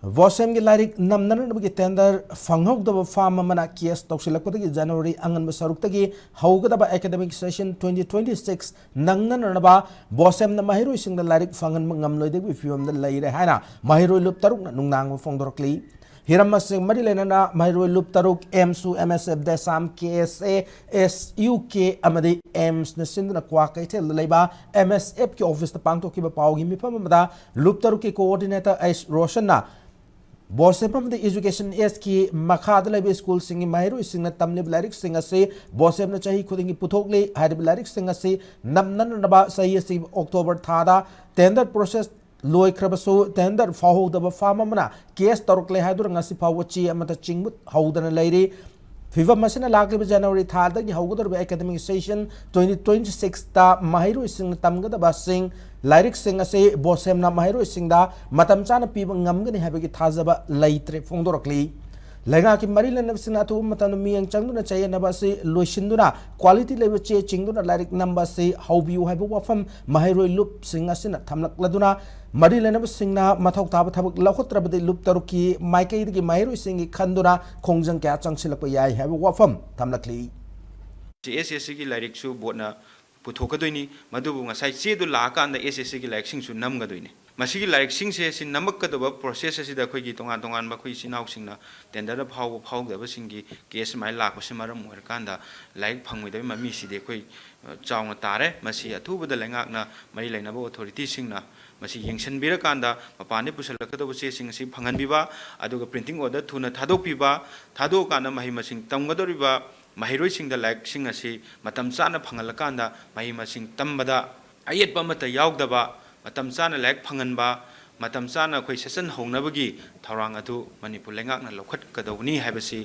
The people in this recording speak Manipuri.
Bosem Gilarik Namnan tender Fangok the farm mana kies toxilakotagi January Angan Sarutagi Haugaba academic session 2026 Nangan Naba Bosem the Mahiru sing the Larik Fangan Mangamloid with you the Laira Hana Mahiru Luptaruk Nunang Fondorkli Hiramasing Marilena Mahiru Luptaruk MSU MSF Desam KSA SUK Amadi Ems Nasindana Kwaka tell the Leba MSF office the Pantoki Paugi Mipamada Luptaruki coordinator as Roshana Bosem the education is ki Makadala school singing Mahiru sing a Tamlib lyrics singer say Bosem na Chahi Kuding Putokli had lyrics singer say Namnan about say October Tada tender process Loy Krabaso tender Faho the Famamana case Torkle Hadurangasi Pawachi Amata Chingmut Howdan lady FIFA Masina Lagli January Tada Howder academic session 2026 ta Mahiru sing Tamga the Basing Lyrics singer say Bosem na Mahiru sing da Matamchana people Ngamgani Habiki Tazaba Laitre Fondorkli Lenga ki Maryland Sinatu Matanumi and Changuna Chay Nabasi Lushinduna quality level che Chinguna lyric number say how you have a wafam Mahiru loop singer sin Tamlak Laduna Maryland singna Matok Tabatabak Lakotrabadi loop Taruki Mikey Mahiru sing Kanduna Kongjang Kachang Silapaya have a wafam Tamlakli SSC lyrics su bona Putokadoini, Madubu, Sai Sedu Laka and the SSC like sing to Namgadoini. Masiki like sings in Namakadova processes the Kogi Tongan Bakuisi now singer, then the power of how the Basingi, guess my lack of Simaram Merkanda, like Pang with my missy de Koi Chong Tare, Masia, two with the Langakna, Marilena authority singer, Masi Yingsen Birakanda, Papani Pusalakado sing si Panganbiba, Adoga printing order to Tado Piba, Tado Kana Mahimasing Tangadoriba. Mahiru sing the like sing asi Matamsana Pangalakanda, Mahima sing Tambada, Ayet Bamata Yaugdaba, Matamsana like Panganba, Matamsana Quaison Honabagi, Tarangatu, Manipur Langak, Lokat Kadoni Habasi,